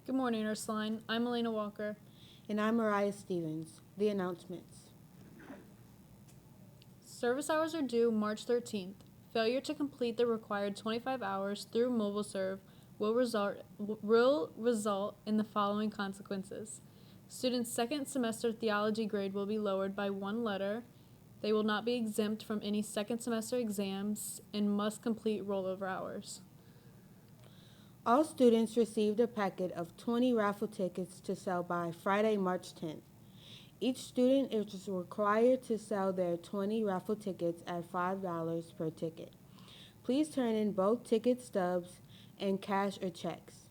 Good morning, Ursuline. I'm Elena Walker. And I'm Mariah Stevens. The announcements. Service hours are due March 13th. Failure to complete the required 25 hours through MobileServe will result in the following consequences. Students' second semester theology grade will be lowered by 1 letter. They will not be exempt from any second semester exams and must complete rollover hours. All students received a packet of 20 raffle tickets to sell by Friday, March 10th. Each student is required to sell their 20 raffle tickets at $5 per ticket. Please turn in both ticket stubs and cash or checks.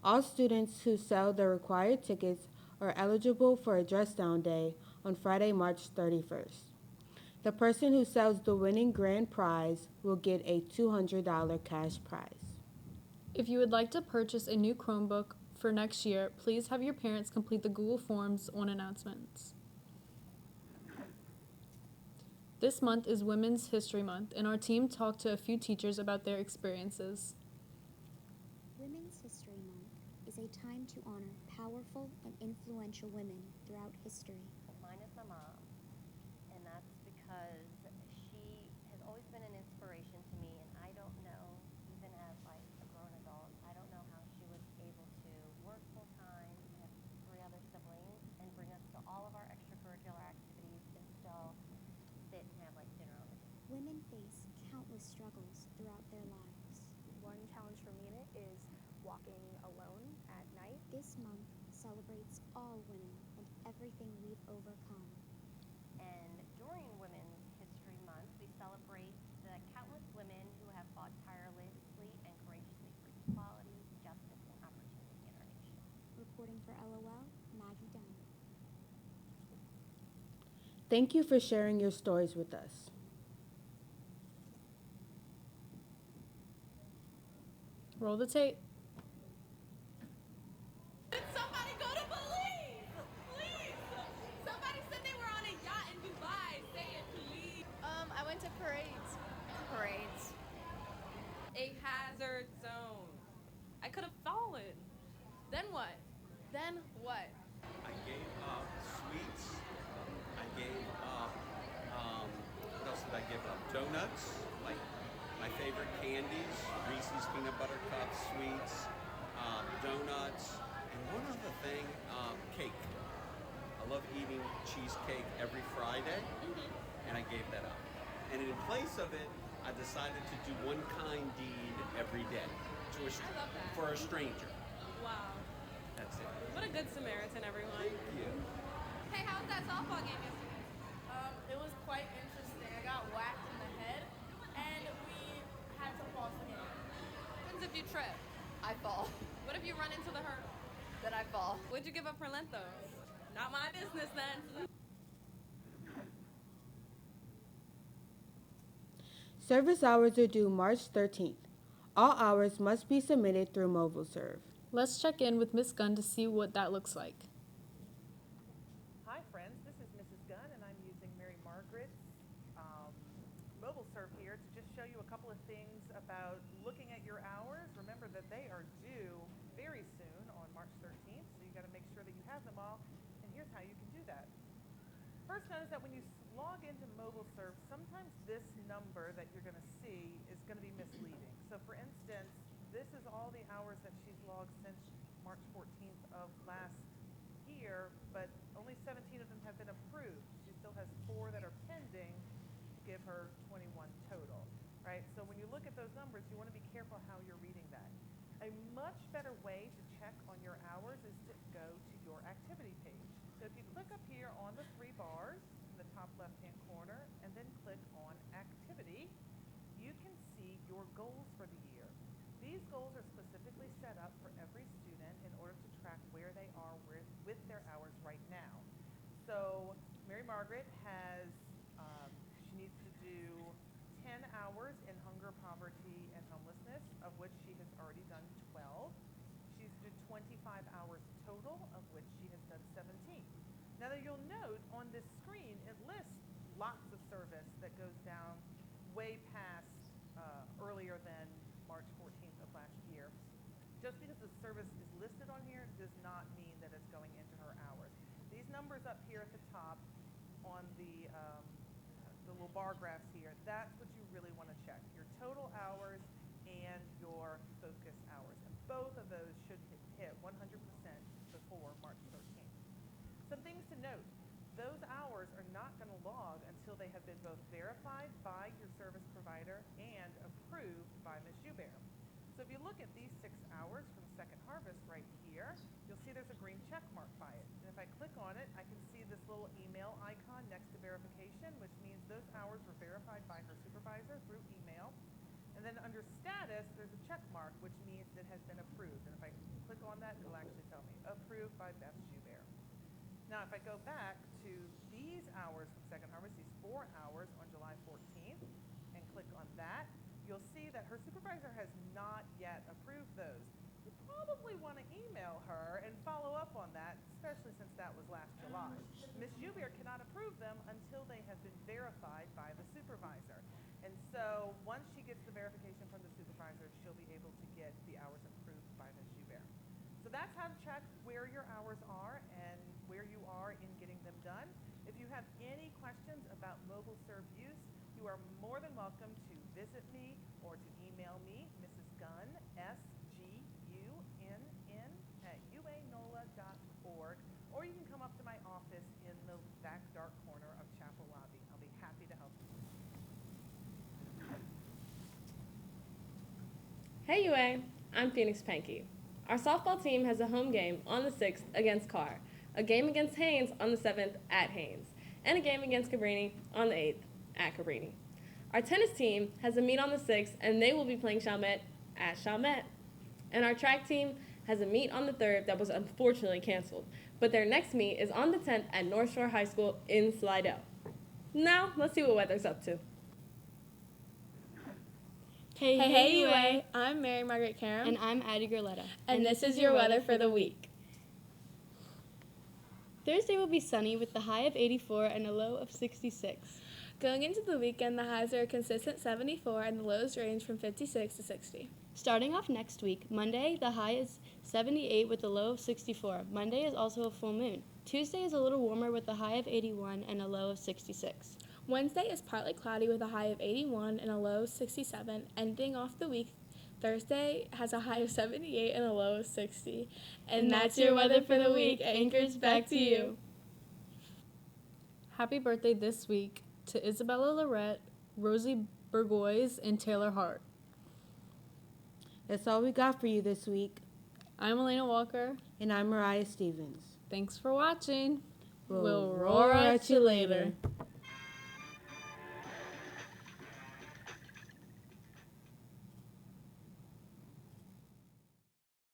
All students who sell the required tickets are eligible for a dress down day on Friday, March 31st. The person who sells the winning grand prize will get a $200 cash prize. If you would like to purchase a new Chromebook for next year, please have your parents complete the Google Forms on announcements. This month is Women's History Month, and our team talked to a few teachers about their experiences. Women's History Month is a time to honor powerful and influential women throughout history. Mine is my mom, and that's because she has always been an inspiration to me, and I don't know, even as like a grown adult, I don't know how she was able to work full time, have 3 other siblings, and bring us to all of our extracurricular activities and still sit and have like dinner on the table. Women face countless struggles throughout their lives. One challenge for me in it is walking alone at night. This month celebrates all women and everything we've overcome. And during Women's History Month, we celebrate the countless women who have fought tirelessly and courageously for equality, justice, and opportunity in our nation. Reporting for LOL, Maggie Dunn. Thank you for sharing your stories with us. Roll the tape. Did somebody go to Belize? Please! Somebody said they were on a yacht in Dubai. Say it, please. I went to parades. Parades. A hazard zone. I could have fallen. Then what? Then what? I gave up sweets. I gave up, what else did I give up? Donuts, like my favorite candies, Reese's peanut butter cups, sweets, donuts, and one other thing, cake. I love eating cheesecake every Friday, and I gave that up. And in place of it, I decided to do one kind deed every day to I love that. for a stranger. Wow. That's it. What a good Samaritan, everyone. Thank you. Hey, how was that softball game yesterday? It was quite interesting. I got whacked in the head, and we had to pause the game. What happens if you trip? I fall. What if you run into the hurdle? Then I fall. What'd you give up for Lent, though? Not my business, then. Service hours are due March 13th. All hours must be submitted through MobileServe. Let's check in with Miss Gunn to see what that looks like. Hi friends, this is Mrs. Gunn and I'm using Mary Margaret's mobile serve here to just show you a couple of things about looking at your hours. Remember that they are due very soon on March 13th, so you got to make sure that you have them all, and here's how you can do that. First, notice that when you log into mobile serve, sometimes this number that you're going to see is going to be misleading. So for instance, this is all the hours that she's logged since March 14th of last year, but only 17 of them have been approved. She still has 4 that are pending to give her 21 total, right? So when you look at those numbers, you want to be careful how you're reading that. A much better way to check on your hours is to go to your activity page. So if you click up here on the 3 bars in the top left-hand corner and then click on activity, you can see your goals for the year. These goals are specifically set up for every student in order to track where they are with their hours right now. So Mary Margaret has, she needs to do 10 hours in hunger, poverty, and homelessness, of which she has already done 12. She's due 25 hours total, of which she has done 17. Now that you'll note on this screen, it lists lots of service that goes down way past earlier than March 14th of last year. Just because the service is listed on here does not mean that it's going into her hours. These numbers up here at the top on the little bar graphs here, that's what you really want to check. Your total hours and your focus hours. And both of those should hit 100% before March 13th. Some things to note. Those hours are not going to log until they have been both verified by your service provider and approved by Ms. Joubert. So if you look at these 6 hours from Second Harvest right here, you'll see there's a green check mark by it. And if I click on it, I can see this little email icon next to verification, which means those hours were verified by her supervisor through email. And then under status, there's a check mark, which means it has been approved. And if I click on that, it'll actually tell me, approved by Beth Joubert. Now, if I go back to these hours from Second Harvest, these 4 hours on July 14th, and click on that, you'll see that her supervisor has not yet approved those. You probably want to email her and follow up on that, especially since that was last July. Ms. Joubert cannot approve them until they have been verified by the supervisor. And so once she gets the verification from the supervisor, she'll be able to get the hours approved by Ms. Joubert. So that's how to check where your hours are and where you are in getting them done. If you have any questions about mobile serve use, you are more than welcome to visit me or to email me, Mrs. Gunn, SGUNN @uanola.org, or you can come up to my office in the back dark corner of Chapel Lobby. I'll be happy to help you. Hey UA, I'm Phoenix Pankey. Our softball team has a home game on the 6th against Carr, a game against Haynes on the 7th at Haynes, and a game against Cabrini on the 8th at Cabrini. Our tennis team has a meet on the 6th, and they will be playing Chalmette at Chalmette. And our track team has a meet on the 3rd that was unfortunately canceled, but their next meet is on the 10th at North Shore High School in Slidell. Now, let's see what weather's up to. Hey, UA. I'm Mary Margaret Karam. And I'm Addie Gerletta. And this is your weather for the week. Thursday will be sunny with the high of 84 and a low of 66. Going into the weekend, the highs are a consistent 74 and the lows range from 56 to 60. Starting off next week, Monday, the high is 78 with a low of 64. Monday is also a full moon. Tuesday is a little warmer with a high of 81 and a low of 66. Wednesday is partly cloudy with a high of 81 and a low of 67. Ending off the week, Thursday has a high of 78 and a low of 60. And that's your weather for the week. Anchors, back to you. Happy birthday this week to Isabella Lorette, Rosie Burgoyes, and Taylor Hart. That's all we got for you this week. I'm Elena Walker. And I'm Mariah Stevens. Thanks for watching. We'll roar at you later.